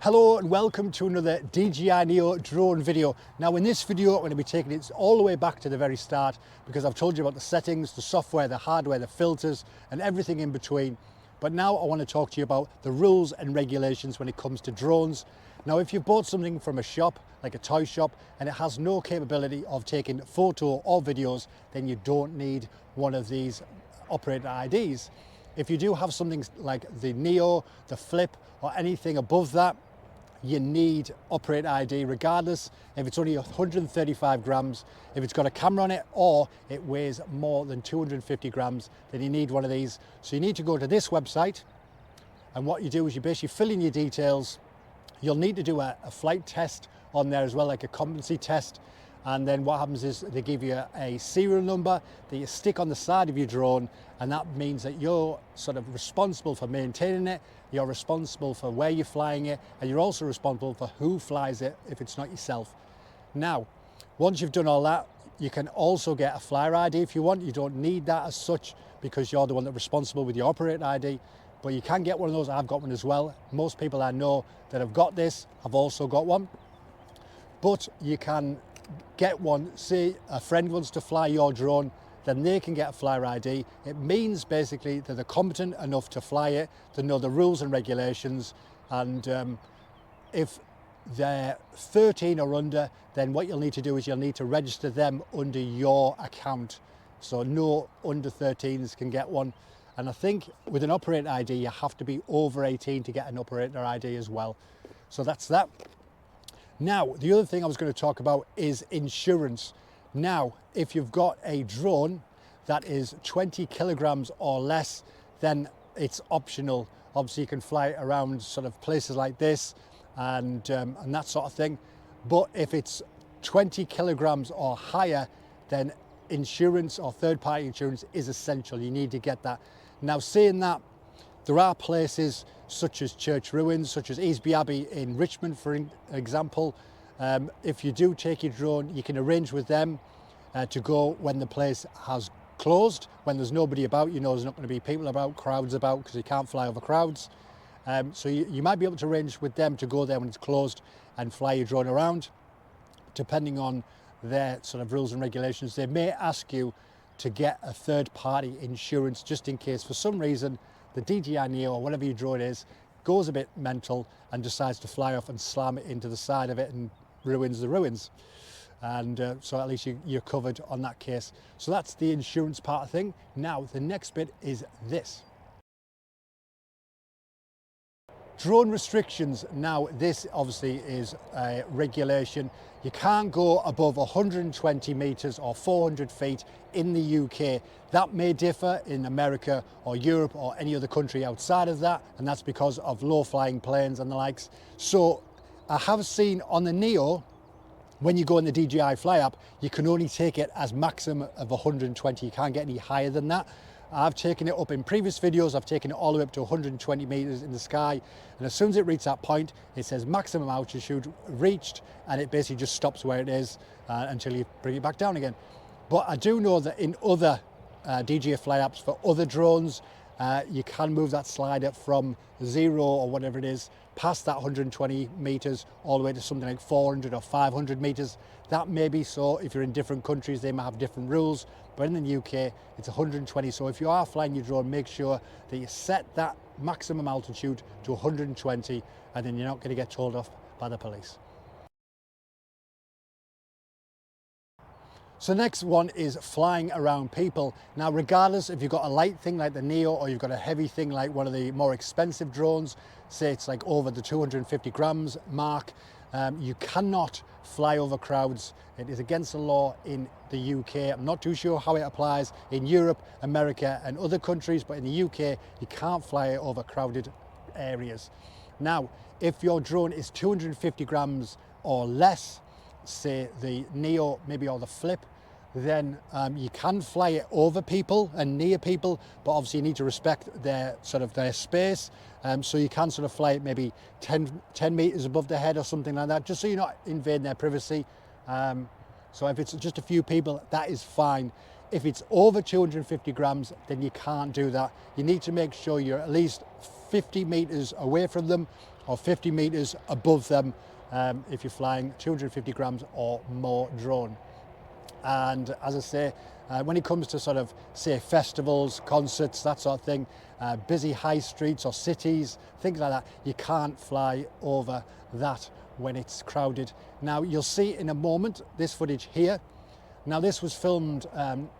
Hello and welcome to another DJI Neo Drone video. Now in this video I'm going to be taking it all the way back to the very start because I've told you about the settings, the software, the hardware, the filters and everything in between. But now I want to talk to you about the rules and regulations when it comes to drones. Now if you bought something from a shop, like a toy shop, and it has no capability of taking photo or videos, then you don't need one of these operator IDs. If you do have something like the Neo, the Flip or anything above that, you need operator ID regardless if it's only 135 grams, if it's got a camera on it or it weighs more than 250 grams, then you need one of these. So you need to go to this website, and what you do is you basically fill in your details. You'll need to do a flight test on there as well, like a competency test. And then what happens is they give you a serial number that you stick on the side of your drone, and that means that you're sort of responsible for maintaining it, you're responsible for where you're flying it, and you're also responsible for who flies it if it's not yourself. Now, once you've done all that, you can also get a flyer ID if you want. You don't need that as such because you're the one that's responsible with your operator ID, but you can get one of those. I've got one as well. Most people I know that have got this have also got one, but you can get one. Say a friend wants to fly your drone, then they can get a flyer ID. It means basically that they're competent enough to fly it, to know the rules and regulations, and if they're 13 or under, then what you'll need to do is you'll need to register them under your account. So no under 13s can get one. And I think with an operator ID, you have to be over 18 to get an operator ID as well. So that's that. Now, the other thing I was going to talk about is insurance. Now, if you've got a drone that is 20 kilograms or less, then it's optional. Obviously, you can fly it around sort of places like this and that sort of thing. But if it's 20 kilograms or higher, then insurance or third-party insurance is essential. You need to get that. Now, saying that, there are places such as church ruins, such as Easby Abbey in Richmond, for example. If you do take your drone, you can arrange with them to go when the place has closed, when there's nobody about. You know there's not going to be people about, crowds about, because you can't fly over crowds. So you might be able to arrange with them to go there when it's closed and fly your drone around. Depending on their sort of rules and regulations, they may ask you to get a third-party insurance just in case for some reason the DJI Neo or whatever your drone is goes a bit mental and decides to fly off and slam it into the side of it and ruins the ruins. And so at least you're covered on that case. So that's the insurance part of thing. Now the next bit is this. Drone restrictions. Now this obviously is a regulation. You can't go above 120 meters or 400 feet in the UK. That may differ in America or Europe or any other country outside of that, and that's because of low flying planes and the likes. So I have seen on the Neo, when you go in the DJI Fly app, you can only take it as maximum of 120. You can't get any higher than that. I've taken it up in previous videos, I've taken it all the way up to 120 meters in the sky, and as soon as it reaches that point, it says maximum altitude reached, and it basically just stops where it is until you bring it back down again. But I do know that in other DJI Fly apps for other drones, you can move that slider from 0 or whatever it is past that 120 meters all the way to something like 400 or 500 meters. That may be so. If you're in different countries, they might have different rules, but in the UK it's 120. So if you are flying your drone, make sure that you set that maximum altitude to 120, and then you're not going to get told off by the police. So next one is flying around people. Now regardless if you've got a light thing like the Neo or you've got a heavy thing like one of the more expensive drones, say it's like over the 250 grams mark, you cannot fly over crowds. It is against the law in the UK. I'm not too sure how it applies in Europe, America and other countries, but in the UK you can't fly over crowded areas. Now if your drone is 250 grams or less, say the Neo maybe or the Flip, then you can fly it over people and near people, but obviously you need to respect their space. So you can sort of fly it maybe 10 meters above the head or something like that, just so you're not invading their privacy. So if it's just a few people, that is fine. If it's over 250 grams, then you can't do that. You need to make sure you're at least 50 meters away from them, or 50 meters above them if you're flying 250 grams or more drone. And as I say, when it comes to sort of, say, festivals, concerts, that sort of thing, busy high streets or cities, things like that, you can't fly over that when it's crowded. Now, you'll see in a moment this footage here. Now, this was filmed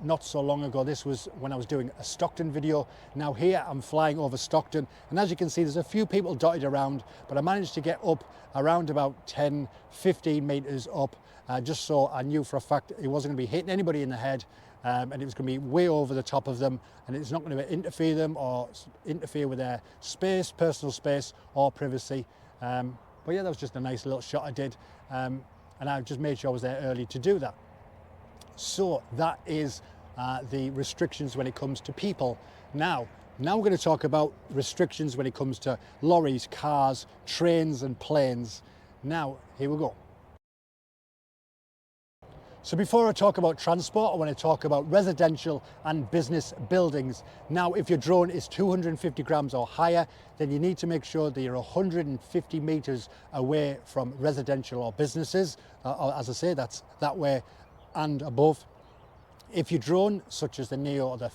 not so long ago. This was when I was doing a Stockton video. Now here I'm flying over Stockton, and as you can see, there's a few people dotted around, but I managed to get up around about 10, 15 meters up, just so I knew for a fact it wasn't going to be hitting anybody in the head, and it was going to be way over the top of them, and it's not going to interfere them or interfere with their space, personal space or privacy. But yeah, that was just a nice little shot I did, and I just made sure I was there early to do that. So that is the restrictions when it comes to people. Now we're going to talk about restrictions when it comes to lorries, cars, trains and planes. Now, here we go. So before I talk about transport, I want to talk about residential and business buildings. Now, if your drone is 250 grams or higher, then you need to make sure that you're 150 meters away from residential or businesses. As I say, that's that way and above. If your drone, such as the Neo or the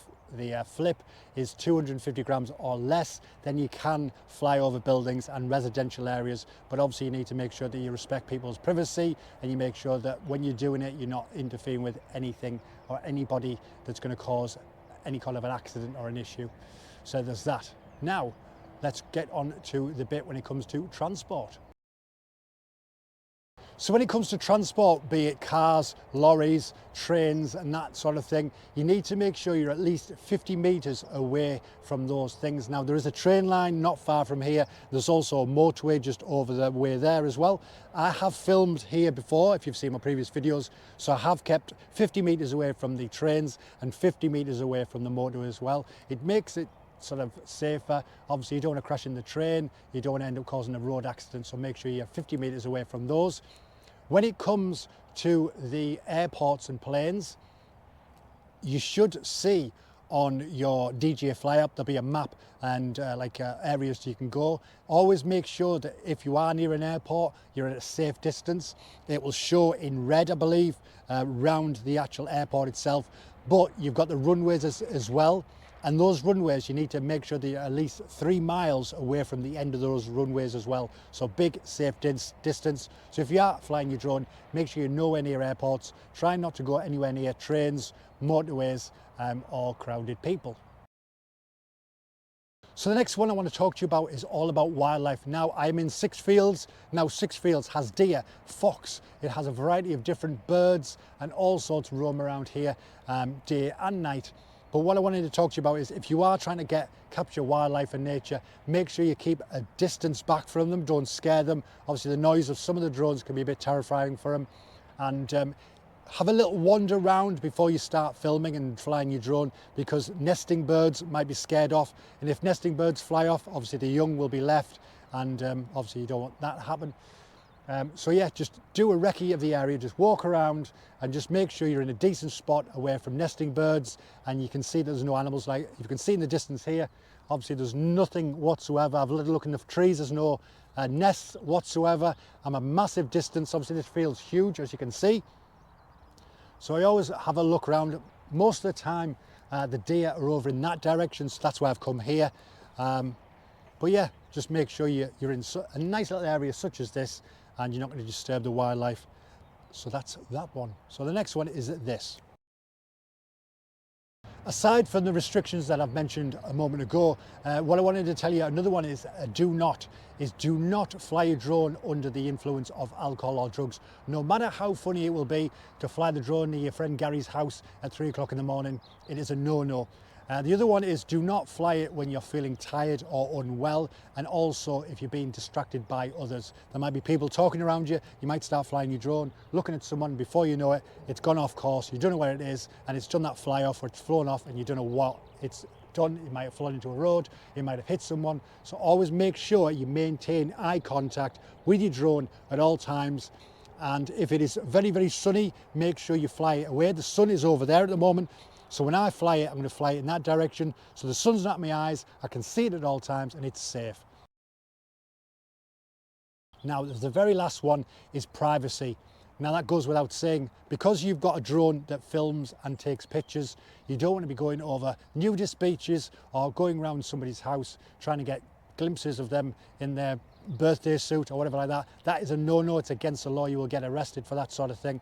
Flip, is 250 grams or less, then you can fly over buildings and residential areas, but obviously you need to make sure that you respect people's privacy and you make sure that when you're doing it, you're not interfering with anything or anybody that's going to cause any kind of an accident or an issue. So there's that. Now, let's get on to the bit when it comes to transport. So when it comes to transport, be it cars, lorries, trains and that sort of thing, you need to make sure you're at least 50 meters away from those things. Now, there is a train line not far from here. There's also a motorway just over the way there as well. I have filmed here before, if you've seen my previous videos, so I have kept 50 meters away from the trains and 50 meters away from the motorway as well. It makes it sort of safer. Obviously, you don't want to crash in the train, you don't want to end up causing a road accident, so make sure you're 50 meters away from those. When it comes to the airports and planes, you should see on your DJI Fly app, there'll be a map and areas you can go. Always make sure that if you are near an airport, you're at a safe distance. It will show in red, I believe, around the actual airport itself, but you've got the runways as well. And those runways, you need to make sure that you're at least 3 miles away from the end of those runways as well. So big safe distance. So if you are flying your drone, make sure you're nowhere near airports. Try not to go anywhere near trains, motorways, or crowded people. So the next one I want to talk to you about is all about wildlife. Now, I'm in Sixfields. Now, Sixfields has deer, fox. It has a variety of different birds and all sorts roam around here day and night. But what I wanted to talk to you about is if you are trying to capture wildlife and nature, make sure you keep a distance back from them. Don't scare them. Obviously, the noise of some of the drones can be a bit terrifying for them. And have a little wander around before you start filming and flying your drone, because nesting birds might be scared off. And if nesting birds fly off, obviously the young will be left. And obviously you don't want that to happen. So yeah, just do a recce of the area, just walk around and just make sure you're in a decent spot away from nesting birds, and you can see there's no animals. Like you can see in the distance here, obviously there's nothing whatsoever. I've had a look in the trees, there's no nests whatsoever. I'm a massive distance, obviously this field's huge as you can see. So I always have a look around. Most of the time the deer are over in that direction, so that's why I've come here. But yeah, just make sure you're in a nice little area such as this, and you're not going to disturb the wildlife. So that's that one. So the next one is this. Aside from the restrictions that I've mentioned a moment ago, what I wanted to tell you, another one is do not fly a drone under the influence of alcohol or drugs. No matter how funny it will be to fly the drone near your friend Gary's house at 3 o'clock in the morning, it is a no-no. The other one is do not fly it when you're feeling tired or unwell, and also if you're being distracted by others. There might be people talking around you, you might start flying your drone, looking at someone, before you know it, it's gone off course, you don't know where it is, and it's done that fly off or it's flown off and you don't know what it's done. It might have flown into a road, it might have hit someone. So always make sure you maintain eye contact with your drone at all times. And if it is very, very sunny, make sure you fly it away. The sun is over there at the moment. So when I fly it, I'm going to fly it in that direction. So the sun's not in my eyes, I can see it at all times and it's safe. Now, the very last one is privacy. Now that goes without saying, because you've got a drone that films and takes pictures, you don't want to be going over nudist beaches or going around somebody's house trying to get glimpses of them in their birthday suit or whatever like that. That is a no-no, it's against the law, you will get arrested for that sort of thing.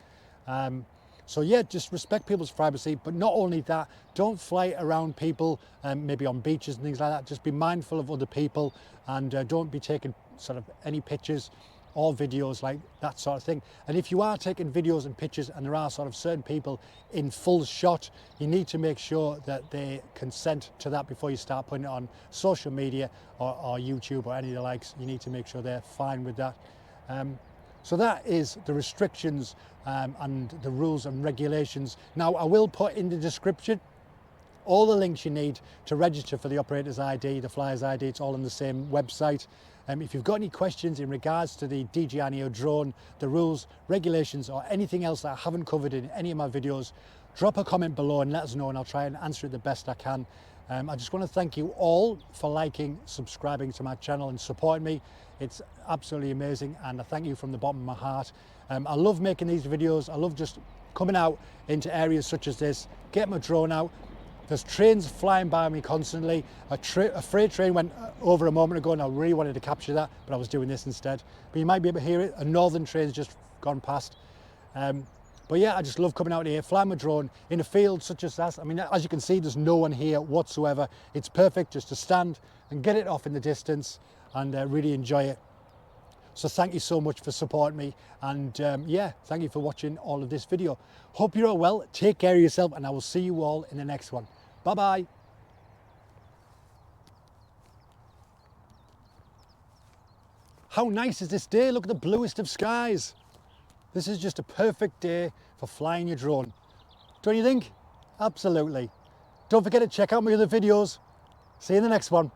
So yeah, just respect people's privacy, but not only that, don't fly around people, maybe on beaches and things like that. Just be mindful of other people and don't be taking sort of any pictures or videos like that sort of thing. And if you are taking videos and pictures and there are sort of certain people in full shot, you need to make sure that they consent to that before you start putting it on social media or YouTube or any of the likes. You need to make sure they're fine with that. So that is the restrictions and the rules and regulations. Now, I will put in the description all the links you need to register for the operator's ID, the flyer's ID. It's all on the same website. If you've got any questions in regards to the DJI Neo Drone, the rules, regulations, or anything else that I haven't covered in any of my videos, drop a comment below and let us know, and I'll try and answer it the best I can. I just want to thank you all for liking, subscribing to my channel and supporting me. It's absolutely amazing, and I thank you from the bottom of my heart. I love making these videos. I love just coming out into areas such as this, get my drone out. There's trains flying by me constantly. A freight train went over a moment ago and I really wanted to capture that, but I was doing this instead. But you might be able to hear it. A northern train's just gone past. But yeah, I just love coming out here, flying my drone in a field such as that. I mean, as you can see, there's no one here whatsoever. It's perfect just to stand and get it off in the distance and really enjoy it. So thank you so much for supporting me, and yeah, thank you for watching all of this video. Hope you're all well, take care of yourself, and I will see you all in the next one. Bye bye. How nice is this day? Look at the bluest of skies. This is just a perfect day for flying your drone. Don't you think? Absolutely. Don't forget to check out my other videos. See you in the next one.